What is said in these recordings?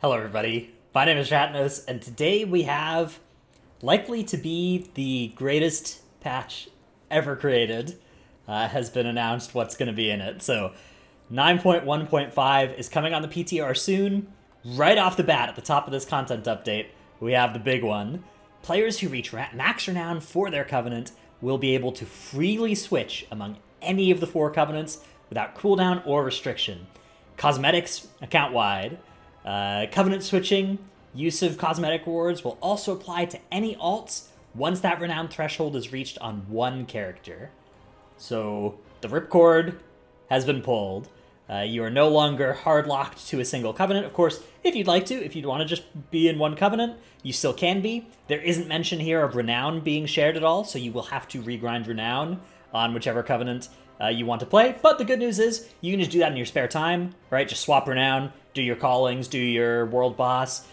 Hello everybody, my name is Shatnos, and today we have likely to be the greatest patch ever created. Has been announced what's going to be in it. So 9.1.5 is coming on the PTR soon. Right off the bat, at the top of this content update, we have the big one. Players who reach max renown for their covenant will be able to freely switch among any of the 4 covenants without cooldown or restriction. Cosmetics account-wide. Covenant switching, use of cosmetic rewards will also apply to any alts once that renown threshold is reached on one character. So the ripcord has been pulled. You are no longer hard locked to a single covenant. Of course, if you'd like to, if you'd want to just be in one covenant, you still can be. There isn't mention here of renown being shared at all, so you will have to regrind renown on whichever covenant you want to play. But the good news is you can just do that in your spare time, right? Just swap renown, do your callings, do your world boss,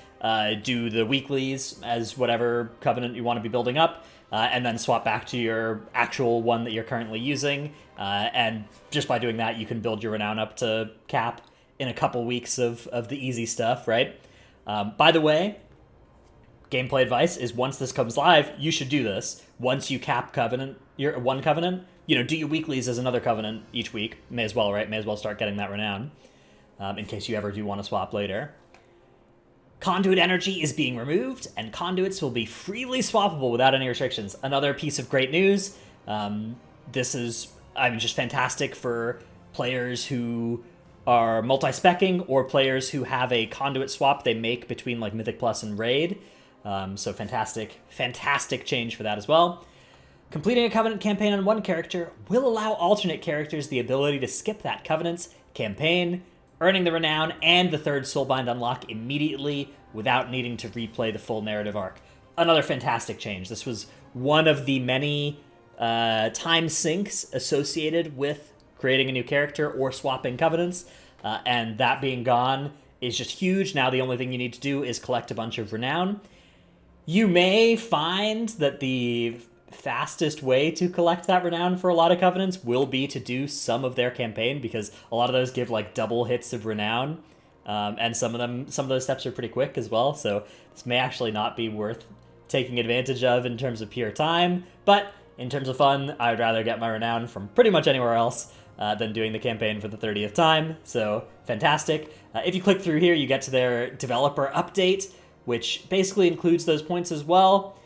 do the weeklies as whatever covenant you want to be building up, and then swap back to your actual one that you're currently using. And just by doing that, you can build your renown up to cap in a couple weeks of the easy stuff, right? By the way, gameplay advice is once this comes live, you should do this. Once you cap covenant, your one covenant, do your weeklies as another covenant each week. May as well, right? May as well start getting that renown in case you ever do want to swap later. Conduit energy is being removed, and conduits will be freely swappable without any restrictions. Another piece of great news. This is, just fantastic for players who are multi-specking or players who have a conduit swap they make between like Mythic Plus and Raid. So fantastic change for that as well. Completing a Covenant campaign on one character will allow alternate characters the ability to skip that Covenant's campaign, earning the renown and the 3rd Soulbind unlock immediately without needing to replay the full narrative arc. Another fantastic change. This was one of the many time sinks associated with creating a new character or swapping Covenants, and that being gone is just huge. Now the only thing you need to do is collect a bunch of renown. You may find that the fastest way to collect that renown for a lot of covenants will be to do some of their campaign, because a lot of those give like double hits of renown, and some of those steps are pretty quick as well, so this may actually not be worth taking advantage of in terms of pure time, but in terms of fun, I would rather get my renown from pretty much anywhere else than doing the campaign for the 30th time. So fantastic. If you click through here, you get to their developer update, which basically includes those points as well.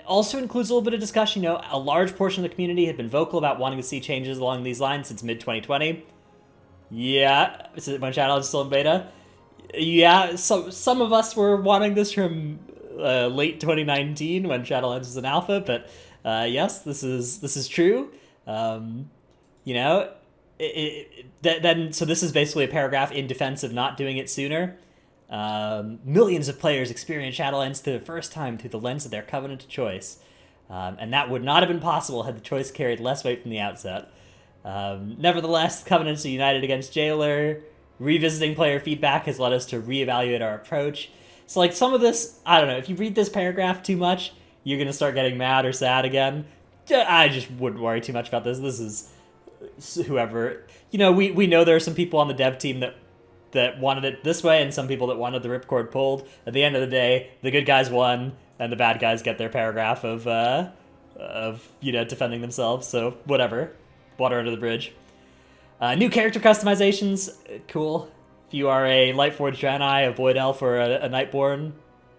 Also includes a little bit of discussion. A large portion of the community had been vocal about wanting to see changes along these lines since mid-2020. Yeah, when Shadowlands is still in beta. Yeah, so some of us were wanting this from late 2019 when Shadowlands was in alpha, but yes, this is true. So this is basically a paragraph in defense of not doing it sooner. Millions of players experience Shadowlands for the first time through the lens of their covenant of choice, and that would not have been possible had the choice carried less weight from the outset. Nevertheless, covenants are united against Jailer. Revisiting player feedback has led us to reevaluate our approach. So like some of this, I don't know, if you read this paragraph too much, you're going to start getting mad or sad again. I just wouldn't worry too much about this. This is whoever, we know there are some people on the dev team that wanted it this way and some people that wanted the ripcord pulled. At the end of the day, the good guys won and the bad guys get their paragraph of defending themselves. So whatever, water under the bridge. New character customizations, cool. If you are a Lightforged Draenei, a Void Elf, or a Nightborn,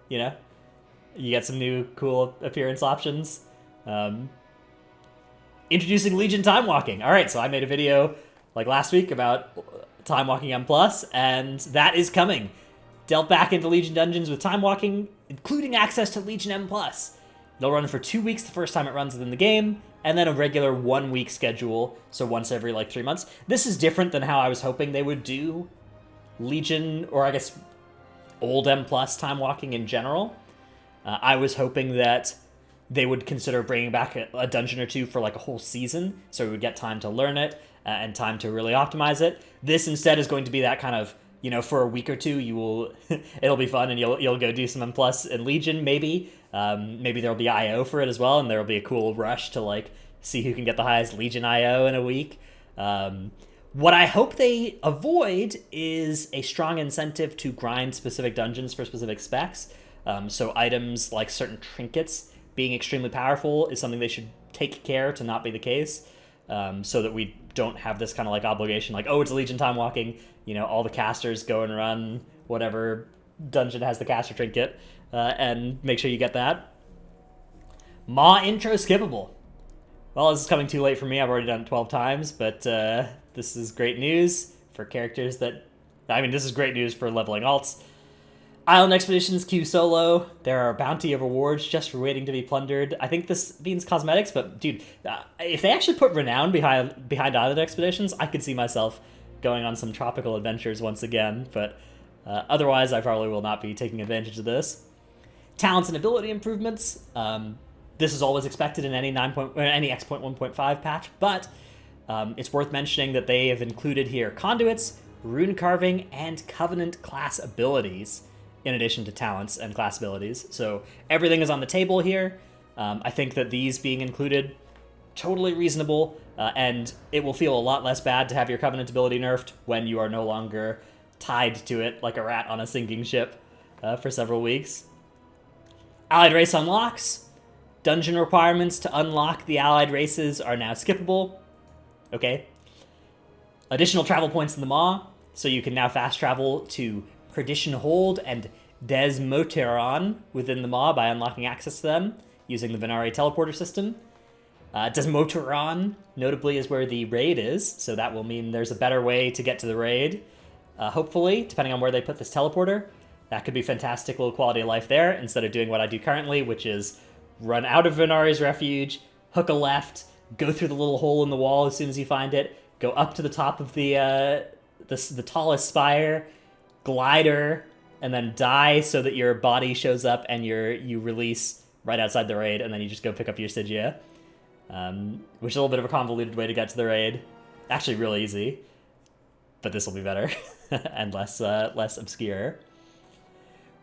you get some new cool appearance options. Introducing Legion Time Walking. All right, so I made a video like last week about Time Walking M+, and that is coming. Delve back into Legion dungeons with Time Walking, including access to Legion M+. They'll run for 2 weeks the first time it runs within the game, and then a regular 1 week schedule, so once every 3 months. This is different than how I was hoping they would do Legion, or I guess old M+ Time Walking in general. I was hoping that they would consider bringing back a dungeon or two for a whole season, so we would get time to learn it and time to really optimize it. This instead is going to be that kind of, for a week or two, it'll be fun and you'll go do some M+ and Legion maybe. Maybe there'll be IO for it as well, and there'll be a cool rush to see who can get the highest Legion IO in a week. What I hope they avoid is a strong incentive to grind specific dungeons for specific specs. So items like certain trinkets being extremely powerful is something they should take care to not be the case, so that we don't have this kind of like obligation, like, oh, it's Legion time walking, all the casters go and run whatever dungeon has the caster trinket, and make sure you get that. Maw intro skippable. Well, this is coming too late for me. I've already done it 12 times, but this is great news for characters that... this is great news for leveling alts. Island Expeditions Q solo. There are a bounty of rewards just for waiting to be plundered. I think this means cosmetics, but dude, if they actually put renown behind Island Expeditions, I could see myself going on some tropical adventures once again, but otherwise I probably will not be taking advantage of this. Talents and ability improvements. This is always expected in any any X.1.5 patch, but it's worth mentioning that they have included here conduits, rune carving, and covenant class abilities, in addition to talents and class abilities. So everything is on the table here. I think that these being included, totally reasonable, and it will feel a lot less bad to have your covenant ability nerfed when you are no longer tied to it like a rat on a sinking ship for several weeks. Allied race unlocks. Dungeon requirements to unlock the allied races are now skippable. Okay. Additional travel points in the Maw, so you can now fast travel to Perdition Hold and Desmoteron within the Maw by unlocking access to them using the Venari teleporter system. Desmoteron, notably, is where the raid is, so that will mean there's a better way to get to the raid. Hopefully, depending on where they put this teleporter. That could be fantastic little quality of life there, instead of doing what I do currently, which is run out of Venari's refuge, hook a left, go through the little hole in the wall as soon as you find it, go up to the top of the tallest spire, glider, and then die so that your body shows up and you release right outside the raid, and then you just go pick up your Stygia. Which is a little bit of a convoluted way to get to the raid. Actually really easy, but this will be better and less obscure.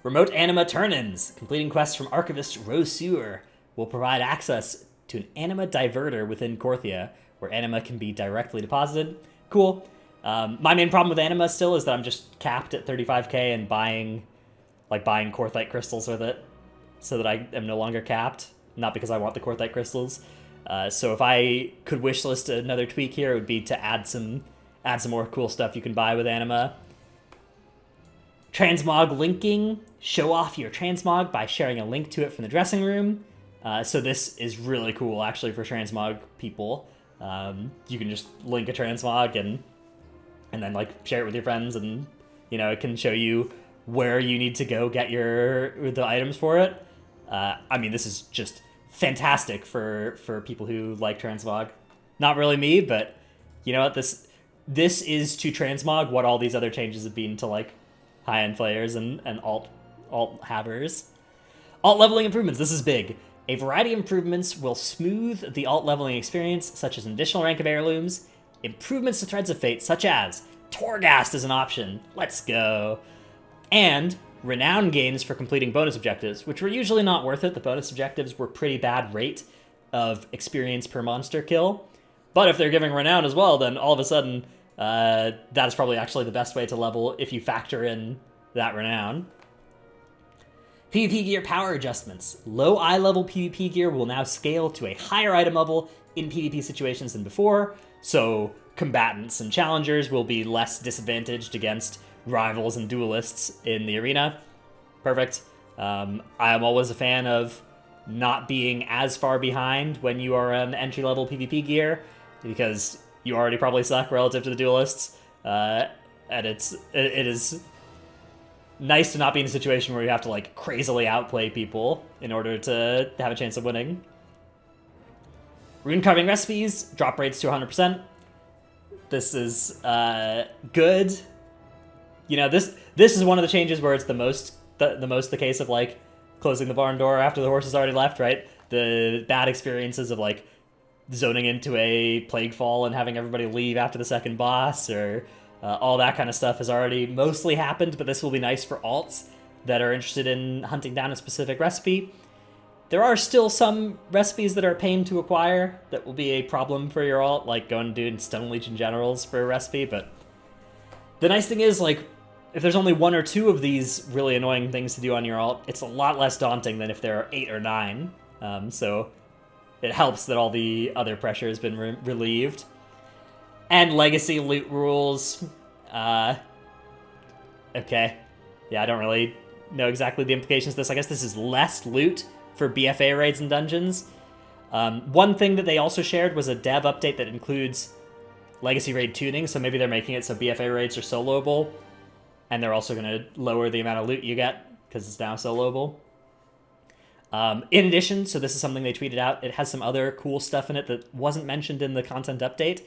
Remote anima turn-ins. Completing quests from Archivist Rose Sewer will provide access to an anima diverter within Korthia, where anima can be directly deposited. Cool. My main problem with anima still is that I'm just capped at 35k and buying Korthite crystals with it, so that I am no longer capped. Not because I want the Korthite crystals. So if I could wishlist another tweak here, it would be to add some more cool stuff you can buy with anima. Transmog linking. Show off your transmog by sharing a link to it from the dressing room. So this is really cool, actually, for transmog people. You can just link a transmog and then share it with your friends, and it can show you where you need to go get the items for it. This is just fantastic for people who like transmog. Not really me, but you know what? This is to transmog what all these other changes have been to high-end players and alt havers. Alt leveling improvements. This is big. A variety of improvements will smooth the alt leveling experience, such as an additional rank of heirlooms, improvements to Threads of Fate, such as Torghast is an option. Let's go. And renown gains for completing bonus objectives, which were usually not worth it. The bonus objectives were pretty bad rate of experience per monster kill. But if they're giving renown as well, then all of a sudden, that is probably actually the best way to level if you factor in that renown. PvP gear power adjustments. Low eye level PvP gear will now scale to a higher item level in PvP situations than before, so combatants and challengers will be less disadvantaged against rivals and duelists in the arena. Perfect. I am always a fan of not being as far behind when you are on entry-level PvP gear, because you already probably suck relative to the duelists, and it is nice to not be in a situation where you have to crazily outplay people in order to have a chance of winning. Rune carving recipes, drop rates to 100%. This is good. This is one of the changes where it's the most the case of closing the barn door after the horse has already left, right? The bad experiences of zoning into a plague fall and having everybody leave after the second boss, or all that kind of stuff has already mostly happened, but this will be nice for alts that are interested in hunting down a specific recipe. There are still some recipes that are a pain to acquire that will be a problem for your alt, like going and doing Stone Legion Generals for a recipe, but the nice thing is, like, if there's only 1 or 2 of these really annoying things to do on your alt, it's a lot less daunting than if there are 8 or 9. So it helps that all the other pressure has been relieved. And legacy loot rules. Okay. Yeah, I don't really know exactly the implications of this. I guess this is less loot for BFA raids and dungeons. One thing that they also shared was a dev update that includes legacy raid tuning, so maybe they're making it so BFA raids are soloable, and they're also going to lower the amount of loot you get because it's now soloable. In addition, so this is something they tweeted out, it has some other cool stuff in it that wasn't mentioned in the content update,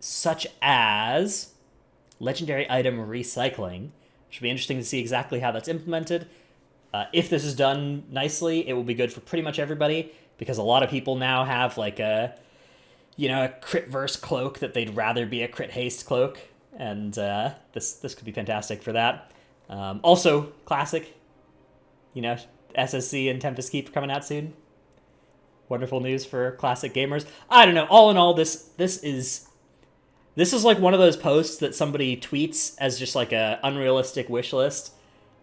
such as legendary item recycling. Should be interesting to see exactly how that's implemented. If this is done nicely, it will be good for pretty much everybody, because a lot of people now have like a crit verse cloak that they'd rather be a crit haste cloak, and this could be fantastic for that. Also, classic, SSC and Tempest Keep coming out soon. Wonderful news for classic gamers. I don't know. All in all, this is like one of those posts that somebody tweets as just like a unrealistic wish list,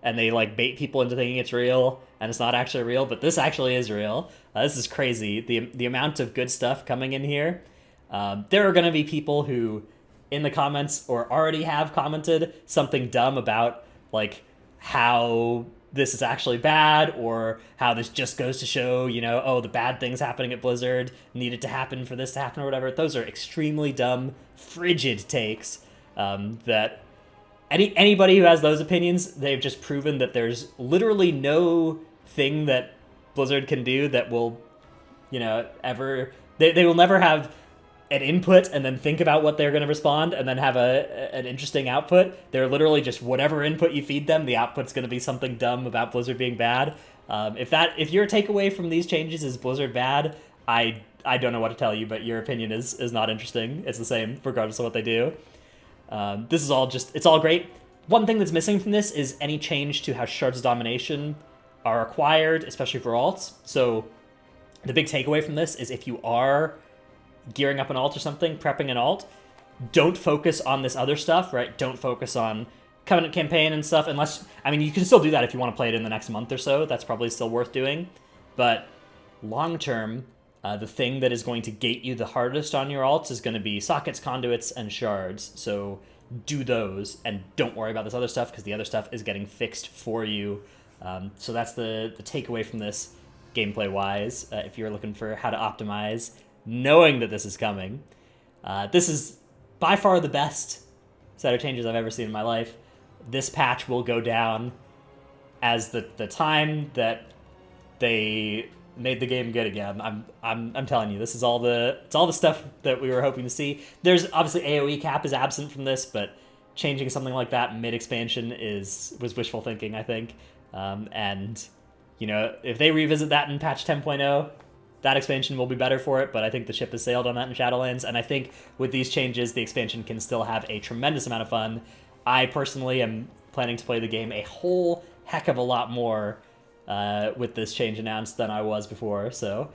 and they like bait people into thinking it's real, and it's not actually real, but this actually is real. This is crazy. The amount of good stuff coming in here. There are going to be people who, in the comments, or already have commented something dumb about like how this is actually bad, or how this just goes to show, the bad things happening at Blizzard needed to happen for this to happen or whatever. Those are extremely dumb, frigid takes that anybody who has those opinions, they've just proven that there's literally no thing that Blizzard can do that will, ever... They will never have an input and then think about what they're going to respond and then have an interesting output. They're literally just whatever input you feed them, the output's going to be something dumb about Blizzard being bad. If your takeaway from these changes is Blizzard bad, I don't know what to tell you, but your opinion is not interesting. It's the same regardless of what they do. This is all it's all great. One thing that's missing from this is any change to how Shards of Domination are acquired, especially for alts. So the big takeaway from this is if you are gearing up an alt or something, prepping an alt, don't focus on this other stuff, right? Don't focus on Covenant Campaign and stuff, unless, you can still do that if you want to play it in the next month or so. That's probably still worth doing. But long term, the thing that is going to gate you the hardest on your alts is going to be sockets, conduits, and shards. So do those, and don't worry about this other stuff, because the other stuff is getting fixed for you. So that's the takeaway from this gameplay-wise, if you're looking for how to optimize, knowing that this is coming. This is by far the best set of changes I've ever seen in my life. This patch will go down as the time that they made the game good again. I'm telling you, this is all the stuff that we were hoping to see. There's obviously AoE cap is absent from this, but changing something like that mid expansion was wishful thinking, I think. And if they revisit that in patch 10.0, that expansion will be better for it, but I think the ship has sailed on that in Shadowlands, and I think with these changes, the expansion can still have a tremendous amount of fun. I personally am planning to play the game a whole heck of a lot more with this change announced than I was before, so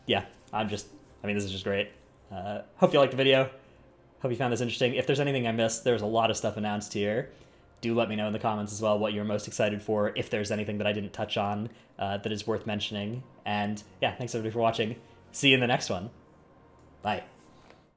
yeah, this is just great. Hope you liked the video. Hope you found this interesting. If there's anything I missed, there's a lot of stuff announced here. Do let me know in the comments as well what you're most excited for, if there's anything that I didn't touch on that is worth mentioning. And yeah, thanks everybody for watching. See you in the next one. Bye.